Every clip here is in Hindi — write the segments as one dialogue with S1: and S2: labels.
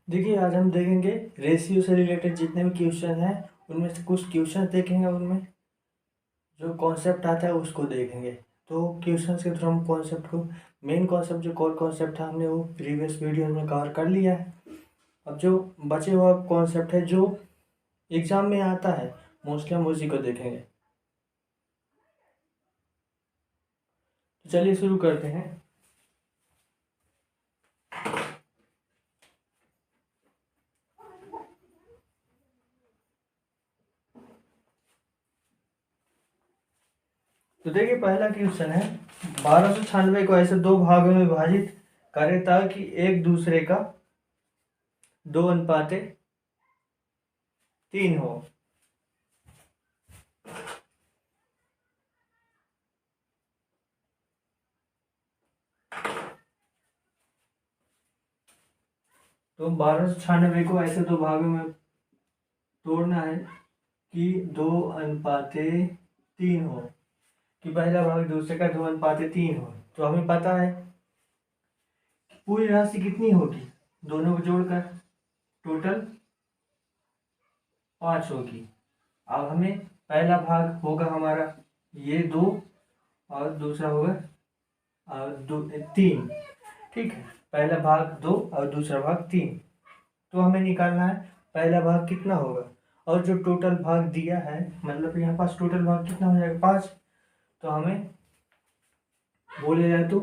S1: देखिए, आज हम देखेंगे रेशियो से रिलेटेड जितने भी क्वेश्चन हैं उनमें से कुछ क्वेश्चन देखेंगे। उनमें जो कॉन्सेप्ट आता है उसको देखेंगे। तो क्वेश्चन के थ्रू हम कॉन्सेप्ट को, मेन कॉन्सेप्ट जो कोर कॉन्सेप्ट था, हमने वो प्रीवियस वीडियो में कवर कर लिया है। अब जो बचे हुआ कॉन्सेप्ट है जो एग्जाम में आता है, मोस्टली हम उसी को देखेंगे। तो चलिए शुरू करते हैं। तो देखिए, पहला क्वेश्चन है 1296 को ऐसे दो भागों में विभाजित करें ताकि एक दूसरे का 2:3 हो। तो 1296 को ऐसे दो भागों में तोड़ना है कि 2:3 हो, कि पहला भाग दूसरे का 2:3 हो। तो हमें पता है पूरी राशि कितनी होगी, दोनों को जोड़कर टोटल 5 होगी। अब हमें पहला भाग होगा हमारा ये 2 और दूसरा होगा 3। ठीक है, पहला भाग 2 और दूसरा भाग 3। तो हमें निकालना है पहला भाग कितना होगा, और जो टोटल भाग दिया है, मतलब यहाँ पास टोटल भाग कितना हो जाएगा 5। तो हमें बोले जाए तो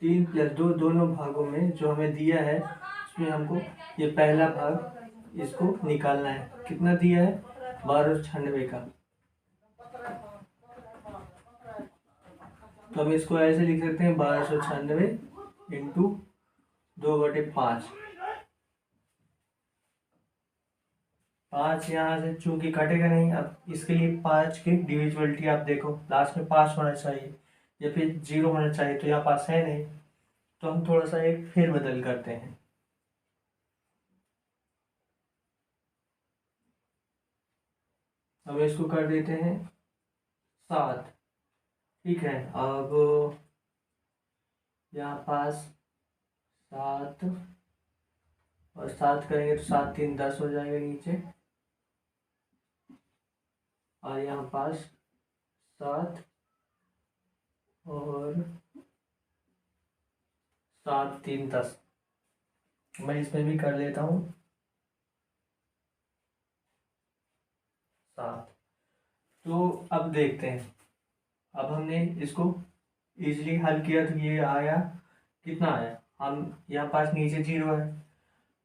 S1: 3+2 दोनों भागों में जो हमें दिया है उसमें हमको ये पहला भाग इसको निकालना है। कितना दिया है 1296 का। तो हम इसको ऐसे लिख सकते हैं 1296 इंटू 2/5। 5 यहाँ से चूंकि कटेगा नहीं, अब इसके लिए 5 की डिविजिबिलिटी आप देखो, लास्ट में 5 होना चाहिए या फिर 0 होना चाहिए, तो यहाँ पास है नहीं। तो हम थोड़ा सा एक फेरबदल करते हैं। अब इसको कर देते हैं 7। ठीक है, अब यहाँ पास 7 और 7 करेंगे तो 7×3 = 10 हो जाएगा नीचे, और यहाँ पास 7 और 7×3 = 10। मैं इसमें भी कर लेता हूँ 7। तो अब देखते हैं, अब हमने इसको इजीली हल किया तो ये आया, कितना आया। हम यहाँ पास नीचे 0 है,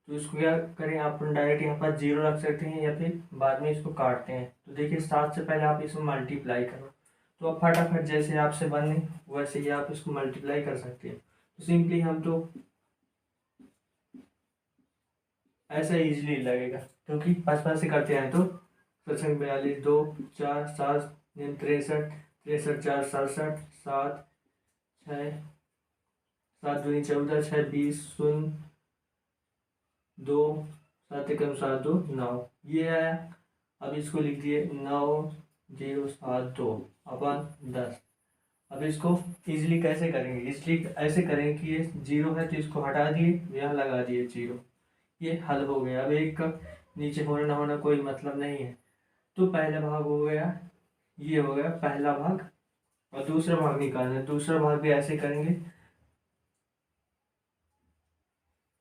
S1: तो इसको क्या करें, आप डायरेक्ट यहाँ पास 0 रख सकते हैं या फिर बाद में इसको काटते हैं। तो देखिए, 7 से पहले आप इसमें मल्टीप्लाई करो, तो अब फटाफट जैसे आपसे बने वैसे ही आप इसको मल्टीप्लाई कर सकते हैं। तो सिंपली हम तो ऐसा इजीली लगेगा, क्योंकि 5 से करते हैं तो 42, 2 4 7 63 63 4 67 7 6 7 दूनी 14 6 20 0 2 7 एकम 7 2 9, ये आया। अब इसको लिख दिए 9,072/10। अब इसको इजीली कैसे करेंगे, इसलिए ऐसे करेंगे कि ये 0 है तो इसको हटा दिए, यहाँ लगा दिए 0। ये हल हो गया। अब एक का नीचे होना ना होना कोई मतलब नहीं है। तो पहला भाग हो गया, ये हो गया पहला भाग। और दूसरा भाग निकालना है, दूसरा भाग भी ऐसे करेंगे।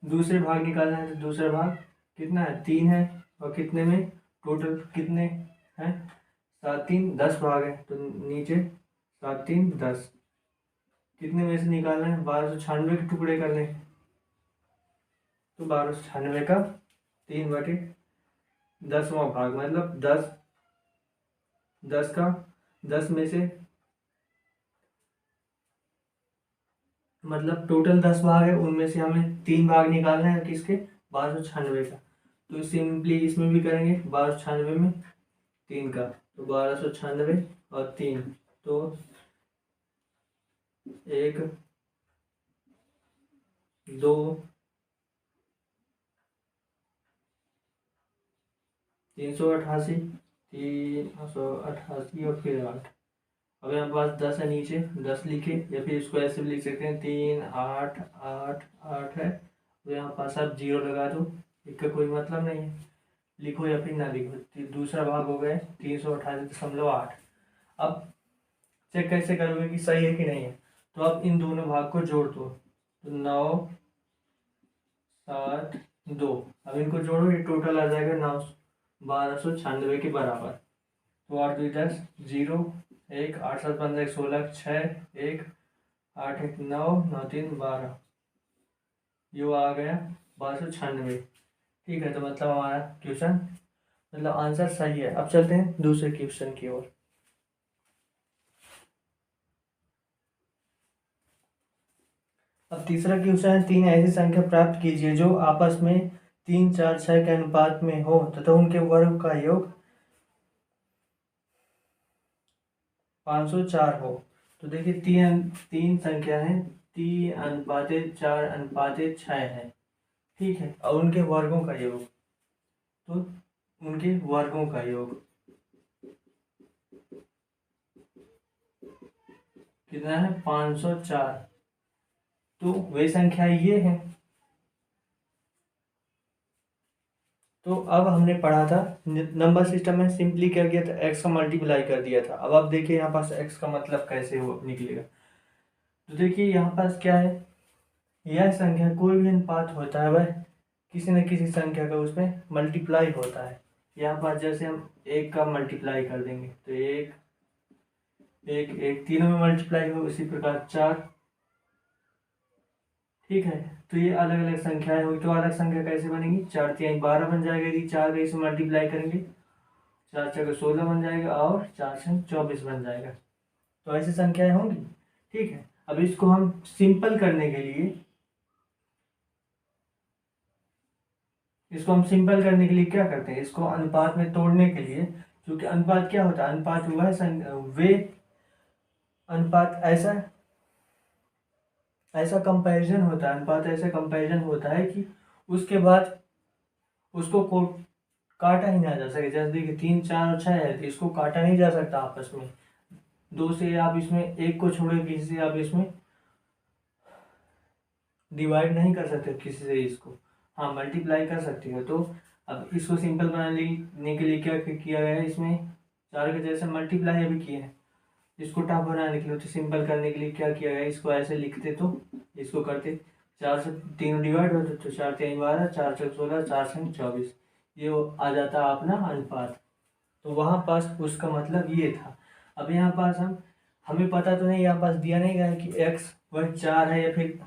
S1: दूसरे भाग निकालना है तो दूसरा भाग कितना है 3 है, और कितने में टोटल कितने हैं 7×3 = 10 भाग है, तो नीचे 7×3 = 10। कितने में से निकालना है 1296 के टुकड़े करने हैं। तो 1296 का 3/10वां भाग, मतलब 10, 10 का 10 में से, मतलब टोटल 10 भाग है, उनमें से हमें 3 भाग निकालना है किसके 1296 का। तो सिंपली इसमें भी करेंगे 1296 में 3 का, तो 1296 और 3, तो 1 2 388 388 और फिर 8। अब यहाँ पास 10 है, नीचे 10 लिखे, या फिर इसको ऐसे भी लिख सकते हैं 3 8 8 8 है, तो यहाँ पास आप 0 लगा दो, इसका कोई मतलब नहीं है, लिखो या फिर ना लिखो। दूसरा भाग हो गया 328.8। अब चेक कैसे करोगे कि सही है कि नहीं है, तो आप इन दोनों भाग को जोड़ दो, तो 9 7 2, अब इनको जोड़ो, ये टोटल आ जाएगा 1296 के बराबर। तो 8 2 10 0 1 8 7 15 1 16 6 1 8 1 9 9 3 12, ये आ गया 1296। ठीक है, तो मतलब हमारा क्वेश्चन मतलब आंसर सही है। अब चलते हैं दूसरे क्वेश्चन की ओर। अब तीसरा क्वेश्चन है, 3 ऐसी संख्या प्राप्त कीजिए जो आपस में 3 4 6 के अनुपात में हो तथा उनके वर्ग का योग 504 हो। तो देखिए तीन संख्या है, 3:4:6 है, ठीक है, और उनके वर्गों का योग, तो उनके वर्गों का योग कितना है 504। तो वे संख्या ये है। तो अब हमने पढ़ा था नंबर सिस्टम में सिंपली क्या किया था, एक्स का मल्टीप्लाई कर दिया था। अब आप देखिए यहाँ पास एक्स का मतलब कैसे हो निकलेगा। तो देखिए यहाँ पास क्या है, यह संख्या कोई भी अनुपात होता है वह किसी न किसी संख्या का उसमें मल्टीप्लाई होता है। यहाँ पास जैसे हम एक का मल्टीप्लाई कर देंगे तो एक एक एक तीनों में मल्टीप्लाई हो, इसी प्रकार 4, ठीक है। तो ये अलग अलग संख्याएं हुई, तो अलग संख्या कैसे बनेगी, 4 3 12 बन जाएगा, यदि 4 का इसे मल्टीप्लाई करेंगे, 4 4 16 बन जाएगा, और 4 6 24 बन जाएगा। तो ऐसी संख्याएं होंगी, ठीक है। अब इसको हम सिंपल करने के लिए क्या करते हैं, इसको अनुपात में तोड़ने के लिए, क्योंकि अनुपात क्या होता है, अनुपात वह वे अनुपात ऐसा ऐसा कंपैरिजन होता है, अनुपात ऐसा कंपैरिजन होता है कि उसके बाद उसको काटा ही ना जा सके। जैसे देखिए 3 4 और 6 है, तो इसको काटा नहीं जा सकता आपस में, दो से आप इसमें एक को छोड़े, किसी से आप इसमें डिवाइड नहीं कर सकते किसी से इसको, हाँ मल्टीप्लाई कर सकते हो। तो अब इसको सिंपल बनाने के लिए क्या किया गया है, इसमें 4 के जैसे मल्टीप्लाई अभी किए हैं, इसको टफ बनाने के लिए, तो सिंपल करने के लिए क्या किया गया, इसको ऐसे लिखते, तो इसको करते 4 से 3 डिवाइड होते, तो 4 3 12 4 6 16 4 6 24, ये आ जाता है अपना अनुपात। तो वहाँ पास उसका मतलब ये था। अब यहाँ पास हमें पता तो नहीं, यहाँ पास दिया नहीं गया है कि एक्स वह 4 है या फिर,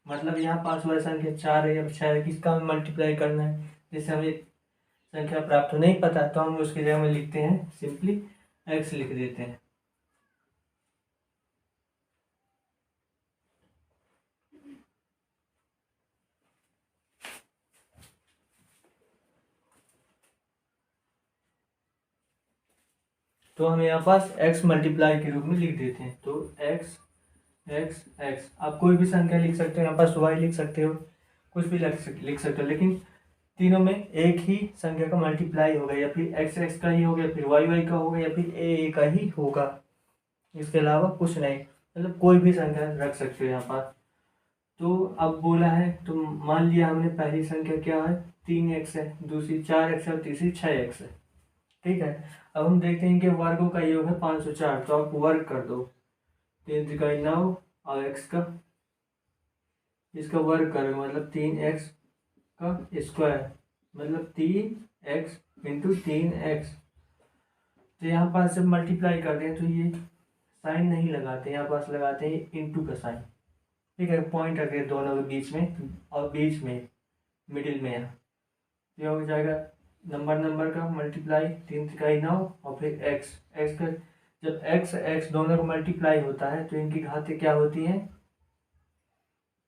S1: मतलब यहाँ पास वह संख्या 4 है या 6 है, किसका हमें मल्टीप्लाई करना है, जिससे हमें संख्या प्राप्त हो नहीं पता, तो हम उसकी जगह में लिखते हैं सिंपली एक्स लिख देते हैं। तो हम यहाँ पास x मल्टीप्लाई के रूप में लिख देते हैं, तो x x x, आप कोई भी संख्या लिख सकते हो, यहाँ पास y लिख सकते हो, कुछ भी लिख सकते हो, लेकिन तीनों में एक ही संख्या का मल्टीप्लाई होगा, या फिर x x का ही होगा, या फिर y y का होगा, या फिर a a का ही होगा, इसके अलावा कुछ नहीं, मतलब कोई भी संख्या रख सकते हो यहाँ पास। तो अब बोला है, तो मान लिया हमने पहली संख्या क्या है 3x है, दूसरी 4x है, और तीसरी 6x है, ठीक है। अब हम देखते हैं कि वर्गों का योग है 504, तो आप वर्ग कर दो, 3 त्रिकाई 9, और x का इसका वर्ग करोगे मतलब 3x का स्क्वायर, मतलब 3x इंटू 3x। तो यहाँ पास जब मल्टीप्लाई करते हैं तो ये साइन नहीं लगाते, यहाँ पास लगाते हैं इंटू का साइन, ठीक है, पॉइंट रखते हैं दोनों के बीच में, और बीच में मिडिल में यहाँ ये हो जाएगा नंबर का मल्टीप्लाई, 3 त्रिकाई 9, और फिर x का, जब x दोनों का मल्टीप्लाई होता है तो इनकी घातें क्या होती हैं,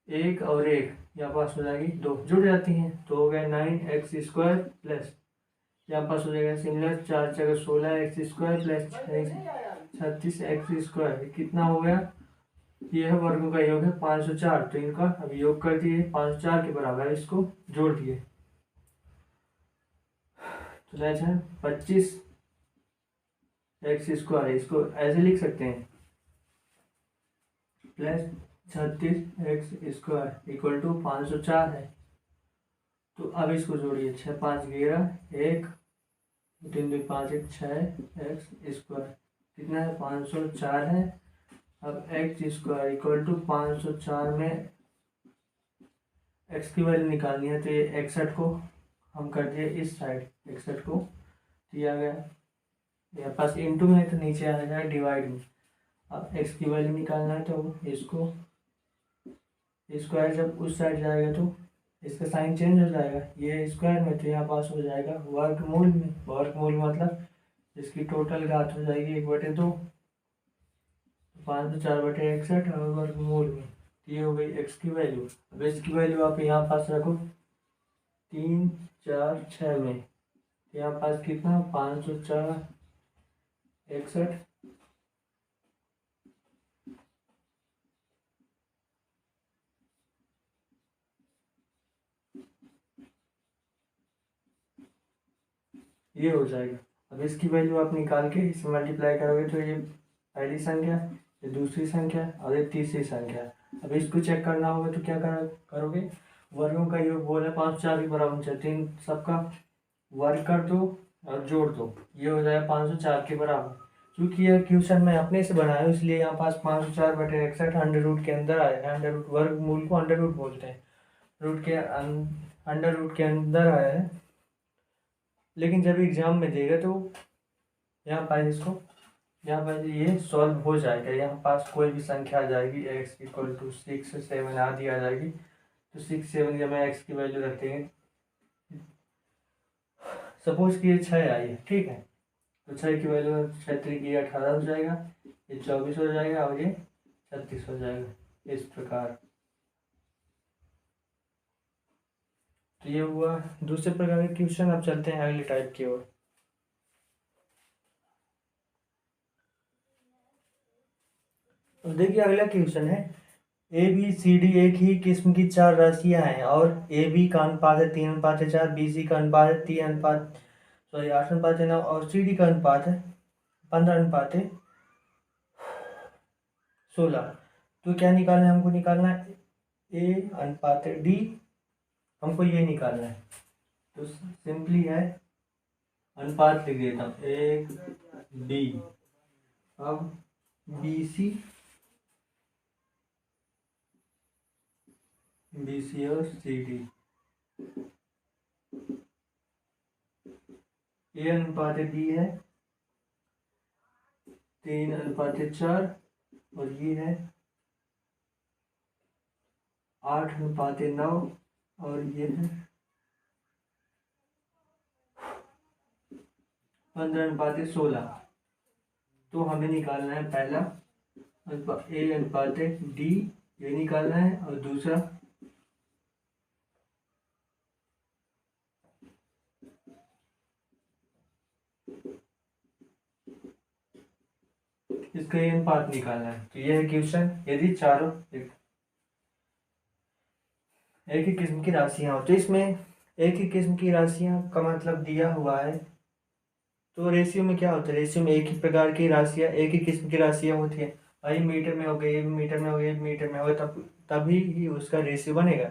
S1: 1 और 1, यहाँ पास हो जाएगी 2, जुड़ जाती हैं, तो हो गया 9x स्क्वायर प्लस, यहाँ पास हो जाएगा similar 4 4 16x square plus 36x square, कितना हो गया, ये है वर्गों का योग है 504। तो इनका अब योग कर दिए 504 के बराबर, इसको जोड़ दिए, तो 25x स्क्वायर, इसको ऐसे लिख सकते हैं प्लस 36x² इक्वल टू 504 है। तो अब इसको जोड़िए, 6 5 11 1 3 2 5 1 6x² कितना है 504 है। अब x² इक्वल टू 504 में x की वैल्यू निकालनी है, तो ये 61 को हम कर दिए इस साइड, 61 को दिया गया यहाँ पास इंटू में है तो नीचे आ जाएगा डिवाइड में। अब x की वैल्यू निकालना है तो इसको स्क्वायर जब उस साइड जाएगा तो इसका साइन चेंज हो जाएगा, ये स्क्वायर में तो यहाँ पास हो जाएगा वर्गमूल में। वर्गमूल मतलब इसकी टोटल घात हो जाएगी 1/2, 504/61 और वर्गमूल में। ये हो गई x की वैल्यू। अब इसकी वैल्यू आप यहाँ पास रखो 3 4 6 में, यहाँ पास कितना 504/61 ये हो जाएगा। अब इसकी वैल्यू आप निकाल के इसे मल्टीप्लाई करोगे तो ये पहली संख्या, ये दूसरी संख्या और ये तीसरी संख्या। अब इसको चेक करना होगा तो क्या करोगे, वर्गों का योग बोला 504 के बराबर होना चाहिए, इन सबका वर्ग कर दो और जोड़ दो, ये हो जाएगा 504 के बराबर। क्योंकि यह क्वेश्चन मैं अपने से बनाया इसलिए यहाँ पास 504/61 अंडर रूट के अंदर आया है। अंडर रूट वर्गमूल को अंडर रूट बोलते हैं, रूट के अंडर रूट के अंदर आया है। लेकिन जब एग्जाम में देगा तो यहाँ पर ये सॉल्व हो जाएगा। यहाँ पास कोई भी संख्या आ जाएगी x इक्वल टू 6 7 आदि आ जाएगी, तो 6 7 जब मैं x की वैल्यू रखते हैं, सपोज कि ये 6 आई है, ठीक है, तो 6 की वैल्यू 6 3 की 18 हो जाएगा, ये 24 हो जाएगा और ये 36 हो जाएगा। इस प्रकार तो ये हुआ दूसरे प्रकार के क्वेश्चन। अब चलते हैं अगले टाइप की ओर। तो देखिए अगला क्वेश्चन है, ए बी सी डी एक ही किस्म की 4 राशियां हैं और ए बी का अनुपात है 3:4, बी सी का अनुपात है 8:9 और सी डी का अनुपात है 15:16। तो क्या निकालना है हमको, निकालना है ए अनुपात डी, हमको ये निकालना है। तो सिंपली है अनुपात लिख देता हूँ ए बी, अब बी सी और सी डी, ए अनुपात बी है 3:4 और ये है 8:9 और ये है 15:16। तो हमें निकालना है पहला ए अनुपात डी, ये निकालना है, और दूसरा इसका ये अनुपात निकालना है। तो यह है क्वेश्चन। यदि चारों एक ही किस्म की राशियां हो, तो इसमें एक ही किस्म की राशियां का मतलब दिया हुआ है, तो रेशियो में क्या होता है, रेशियो में एक ही प्रकार की राशियां, एक ही किस्म की राशियां होती है। भाई मीटर में हो गई, मीटर में हो गई, मीटर में हो गई, तभी ही उसका रेशियो बनेगा।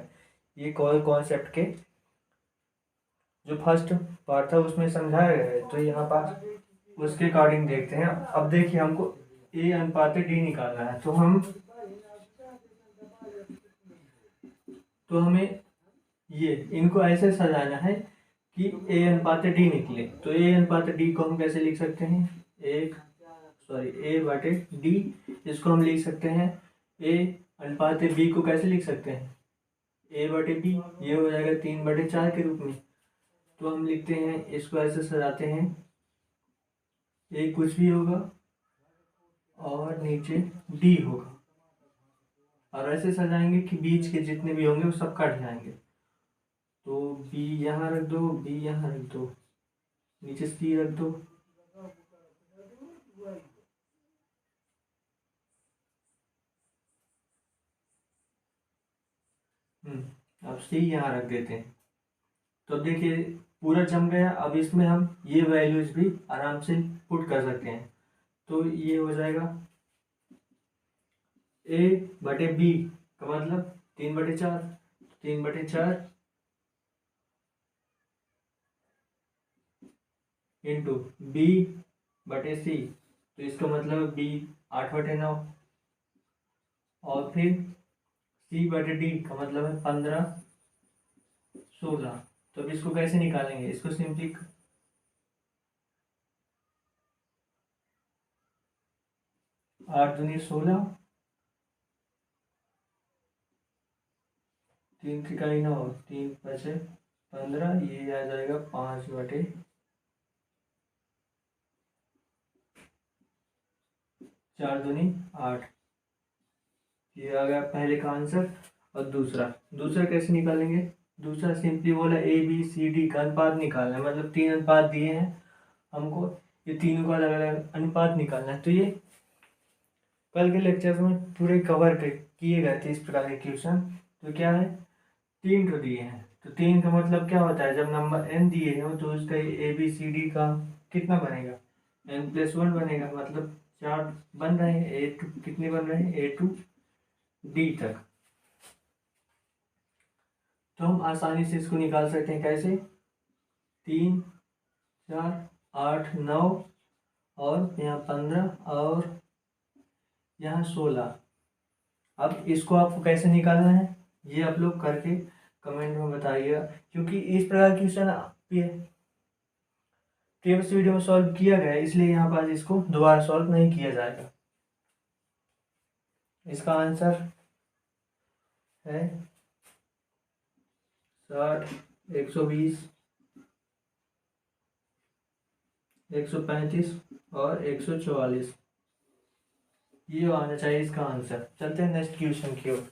S1: ये कॉन्सेप्ट के जो फर्स्ट पार्ट था उसमें समझाया गया है, तो यहाँ पास उसके अकॉर्डिंग देखते हैं। अब देखिए हमको ए अनुपात डी निकालना है, तो हमें ये इनको ऐसे सजाना है कि ए अनुपात डी निकले। तो ए अनुपात डी को हम कैसे लिख सकते हैं, ए बटे डी, इसको हम लिख सकते हैं ए अनुपात बी को कैसे लिख सकते हैं, ए बटे बी, ये हो जाएगा 3/4 के रूप में। तो हम लिखते हैं, इसको ऐसे सजाते हैं, ए कुछ भी होगा और नीचे डी होगा, और ऐसे सजाएंगे कि बीच के जितने भी होंगे वो सब कट जाएंगे। तो बी यहाँ रख दो, बी यहाँ रख दो, नीचे सी रख दो, अब सी यहाँ रख देते हैं। तो देखिए पूरा जम गया। अब इसमें हम ये वैल्यूज भी आराम से पुट कर सकते हैं। तो ये हो जाएगा ए बटे बी का मतलब 3/4, 3/4 इंटू बी बटे सी, तो इसका मतलब बी 8/9, और फिर सी बटे डी का मतलब है 15/16। तो अब इसको कैसे निकालेंगे, इसको सिंपली 8 दूनी 16, 3 त्रिकाई 9, 3×5 = 15, ये आ जाएगा 5/4 दूनी 8। ये आ गया पहले का आंसर। और दूसरा दूसरा कैसे निकालेंगे, दूसरा सिंपली बोला ए बी सी डी का अनुपात निकालना है, मतलब 3 अनुपात दिए हैं हमको, ये तीनों का अलग अलग अनुपात निकालना है। तो ये कल के लेक्चर में पूरे कवर किए गए थे इस प्रकार के क्वेश्चन। तो क्या है, 3 तो दिए हैं, तो 3 का मतलब क्या होता है, जब नंबर n दिए हो तो उसका ए बी सी डी का कितना बनेगा, n+1 बनेगा, मतलब 4 बन रहे हैं, A2 कितने बन रहे हैं, A2 D तक। तो हम आसानी से इसको निकाल सकते हैं, कैसे, 3 4 8 9 और यहाँ 15 और यहाँ 16। अब इसको आपको कैसे निकालना है, ये आप लोग करके कमेंट में बताइएगा, क्योंकि इस प्रकार क्वेश्चन प्रीवियस वीडियो में सॉल्व किया गया है, इसलिए यहाँ पर इसको दोबारा सॉल्व नहीं किया जाएगा। इसका आंसर है 60, 120, 135 और 144, ये आना चाहिए इसका आंसर। चलते हैं नेक्स्ट क्वेश्चन की ओर।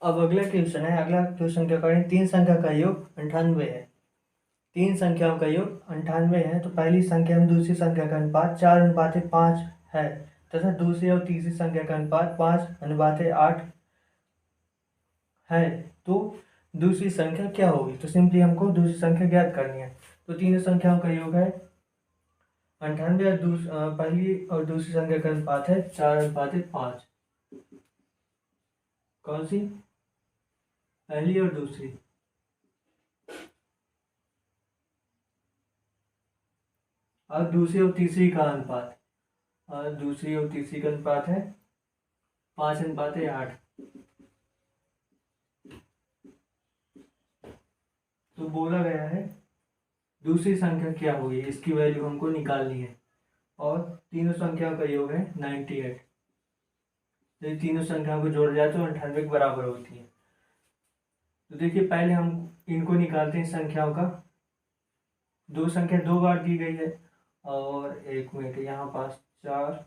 S1: अब अगला क्वेश्चन है, अगला क्वेश्चन के अकॉर्डिंग 3 संख्या का योग 98 है। 3 संख्याओं का योग 98 है, तो पहली संख्या में दूसरी संख्या का अनुपात 4:5 है, तथा दूसरी और तीसरी संख्या का अनुपात 5:8 है। तो दूसरी संख्या क्या होगी, तो सिंपली हमको दूसरी संख्या ज्ञात करनी है। तो तीनों संख्याओं का योग है 98 और पहली और दूसरी संख्या का अनुपात है 4:5। कौन सी, पहली और दूसरी, और दूसरी और तीसरी का अनुपात, और दूसरी और तीसरी का अनुपात है 5:8। तो बोला गया है दूसरी संख्या क्या होगी, इसकी वैल्यू हमको निकालनी है, और तीनों संख्याओं का योग है 98। तो तीनों संख्याओं को जोड़ जाए तो 98 के बराबर होती है। तो देखिए पहले हम इनको निकालते हैं संख्याओं का। दो संख्या 2 बार दी गई है, और 1 मिनट यहाँ पास 4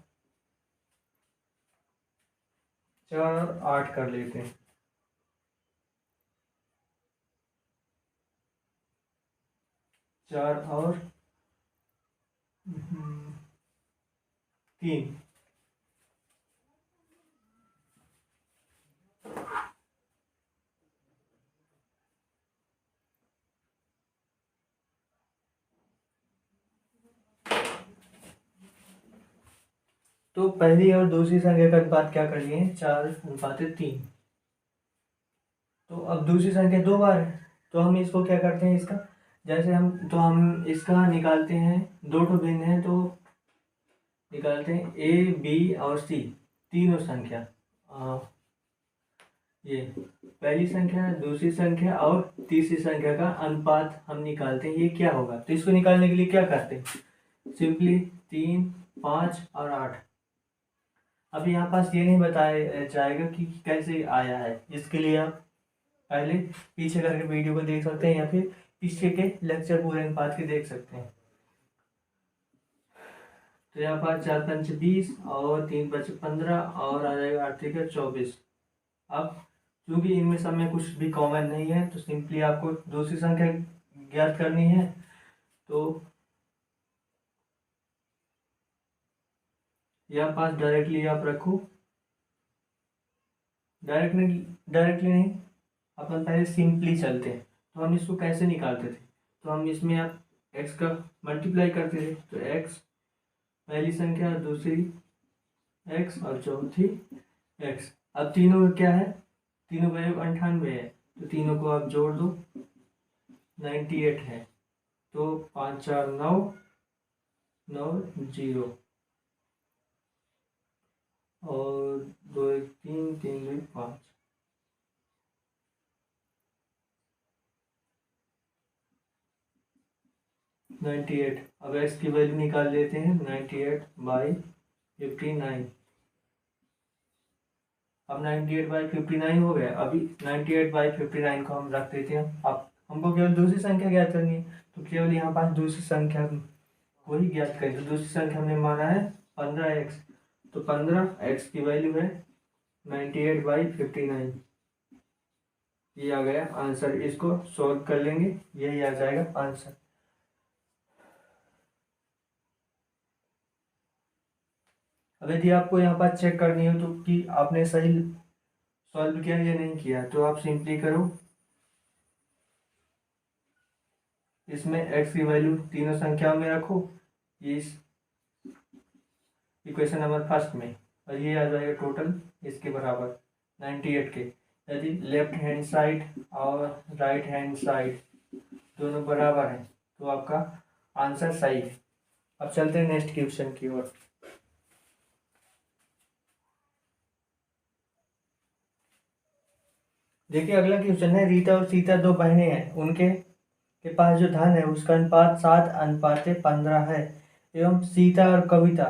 S1: और 8 कर लेते हैं। 4 और 3, तो पहली और दूसरी संख्या का अनुपात क्या कर लिए, 4:3। तो अब दूसरी संख्या 2 बार है, तो हम इसको क्या करते हैं, इसका जैसे हम इसका निकालते हैं, 2 तो भिन्न है, तो निकालते हैं ए बी और सी तीनों संख्या। ये पहली संख्या, दूसरी संख्या और तीसरी संख्या का अनुपात हम निकालते हैं, ये क्या होगा। तो इसको निकालने के लिए क्या करते हैं, सिंपली 3 5 और 8। अब यहाँ पास ये नहीं बताया जाएगा कि कैसे आया है, इसके लिए आप पहले पीछे करके वीडियो को देख सकते हैं, या फिर पीछे के लेक्चर पूरे अनुपात के देख सकते हैं। तो यहाँ पास 4×5 20 और 3×5 15 और आ जाएगा 8×3 24। अब क्योंकि इनमें सब में कुछ भी कॉमन नहीं है, तो सिंपली आपको दूसरी संख्या ज्ञात करनी है। तो यहाँ पास डायरेक्टली आप रखो, डायरेक्टली नहीं, अपन पहले सिंपली चलते हैं। तो हम इसको कैसे निकालते थे, तो हम इसमें आप x का मल्टीप्लाई करते थे, तो x पहली संख्या, दूसरी x और चौथी x। अब तीनों में क्या है, तीनों का योग 98 है, तो तीनों को आप जोड़ दो, 98 है। तो 5 4 9 9 0 और 2 1 3 3 2 5। 98। अब x की वैल्यू निकाल लेते हैं, 98/59। अब 98/59 हो गया। अभी 98/59 को हम रख देते हैं। अब हमको केवल दूसरी संख्या ज्ञात करनी है, तो केवल यहाँ पास दूसरी संख्या को ही ज्ञात करें। तो दूसरी संख्या हमने माना है 15x, तो 15x की वैल्यू है 98/59। ये आ गया आंसर। इसको सॉल्व कर लेंगे, यही आ जाएगा आंसर। अब यदि आपको यहाँ पर चेक करनी हो तो कि आपने सही सॉल्व किया या नहीं किया, तो आप सिंपली करो, इसमें x की वैल्यू तीनों संख्याओं में रखो, इस इक्वेशन नंबर फर्स्ट में, और ये आ जाएगा टोटल इसके बराबर 98 के। यदि लेफ्ट हैंड साइड और राइट हैंड साइड दोनों बराबर हैं तो आपका आंसर सही है। अब चलते हैं नेक्स्ट क्वेश्चन की ओर। देखिए अगला क्वेश्चन है, रीता और सीता दो बहनें हैं, उनके के पास जो धन है उसका अनुपात 7:15 है, एवं सीता और कविता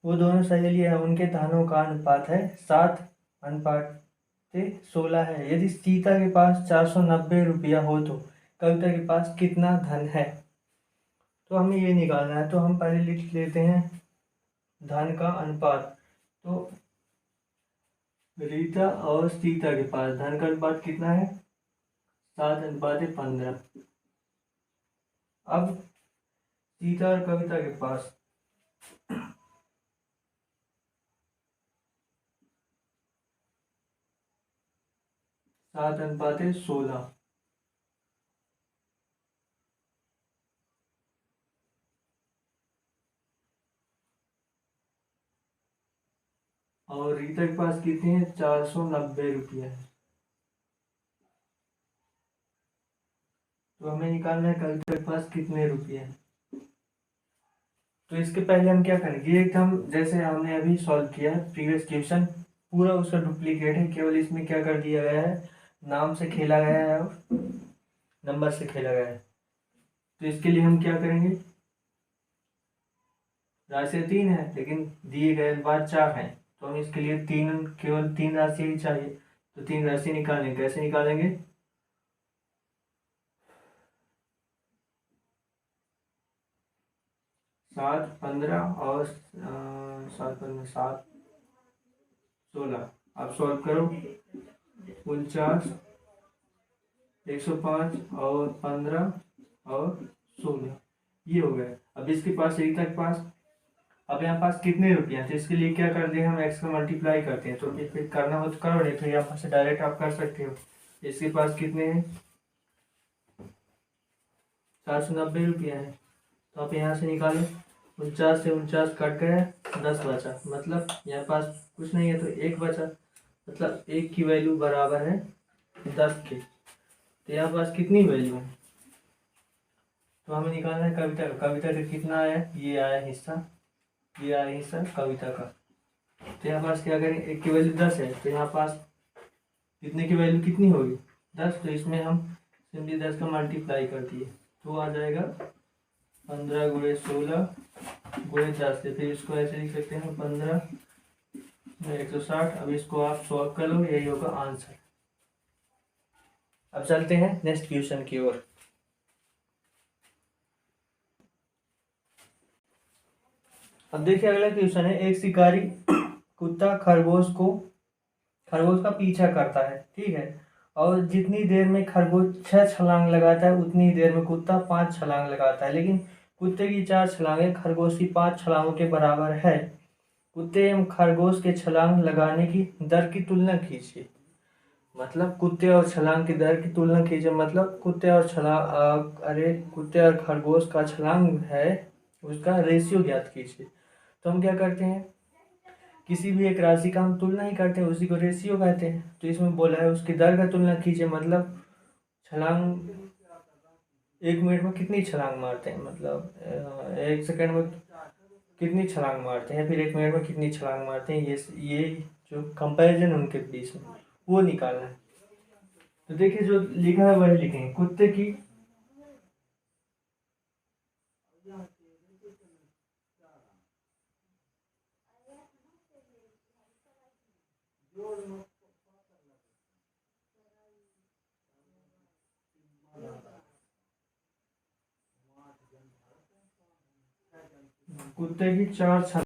S1: वो दोनों सहेलियां हैं, उनके धनों का अनुपात है 7:16 है। यदि सीता के पास 490 रुपया हो तो कविता के पास कितना धन है? तो हमें ये निकालना है। तो हम पहले लिख लेते हैं धन का अनुपात। तो रीता और सीता के पास धन का अनुपात कितना है? 7:15। अब सीता और कविता के पास 7:16। और रीता के पास कितने हैं? 490 रुपया है। तो हमें निकालना है कविता के पास कितने रुपये हैं। तो इसके पहले हम क्या करेंगे, एकदम जैसे हमने अभी सॉल्व किया है प्रीवियस क्वेश्चन, पूरा उसका डुप्लीकेट है, केवल इसमें क्या कर दिया गया है, नाम से खेला गया है और नंबर से खेला गया है। तो इसके लिए हम क्या करेंगे, राशि 3 है लेकिन दिए गए बात 4 है, तो हम इसके लिए केवल 3 राशि ही चाहिए। तो 3 राशि निकालेंगे, कैसे निकालेंगे? 7 15 और 7 15 7 16। आप सॉल्व करो, 49 105 और 15 और 16, ये हो गया। अब इसके पास रीता के पास, अब यहाँ पास कितने रुपये हैं, तो इसके लिए क्या करते हैं, हम एक्स का मल्टीप्लाई करते हैं। तो फिर करना हो तो करो, नहीं तो यहाँ से डायरेक्ट आप कर सकते हो। इसके पास कितने हैं? 490 रुपया है। तो आप यहाँ से निकालें, 49 से 49 कट गया, 10 बचा, मतलब यहाँ पास कुछ नहीं है तो 1 बचा, मतलब 1 की वैल्यू बराबर है 10 के। तो यहाँ पास कितनी वैल्यू है? तो हमें निकालना है कविता का। कविता का कितना आया? ये आया हिस्सा, ये आया हिस्सा कविता का। तो यहाँ पास क्या करें, 1 की वैल्यू 10 है, तो यहाँ पास कितने की वैल्यू कितनी होगी? 10। तो इसमें हम सिंपली 10 का मल्टीप्लाई कर दिए, तो आ जाएगा 15 × 16 × 10 से। फिर इसको ऐसे लिख सकते हैं 15 160। अब इसको आप सॉल्व कर लो, यही होगा आंसर। अब चलते हैं नेक्स्ट क्वेश्चन की ओर। अब देखिए अगला क्वेश्चन है, एक शिकारी कुत्ता खरगोश का पीछा करता है, ठीक है, और जितनी देर में खरगोश 6 छलांग लगाता है उतनी देर में कुत्ता 5 छलांग लगाता है, लेकिन कुत्ते की 4 छलांगें खरगोश की 5 छलांगों के बराबर है। कुत्ते एवं खरगोश के छलांग लगाने की दर की तुलना कीजिए। मतलब कुत्ते और छलांग की दर की तुलना कीजिए, मतलब कुत्ते और खरगोश का छलांग है उसका रेशियो ज्ञात कीजिए। तो हम क्या करते हैं, किसी भी एक राशि का हम तुलना ही करते हैं, उसी को रेशियो कहते हैं। तो इसमें बोला है उसकी दर का तुलना कीजिए, मतलब छलांग 1 मिनट में कितनी छलांग मारते हैं, मतलब 1 सेकंड में कितनी छलांग मारते हैं, फिर 1 मिनट में कितनी छलांग मारते हैं, ये जो कंपैरिजन उनके बीच में वो निकालना है। तो देखिए जो लिखा है वही लिखेंगे, कुत्ते की कुत्ते की 4 छलांग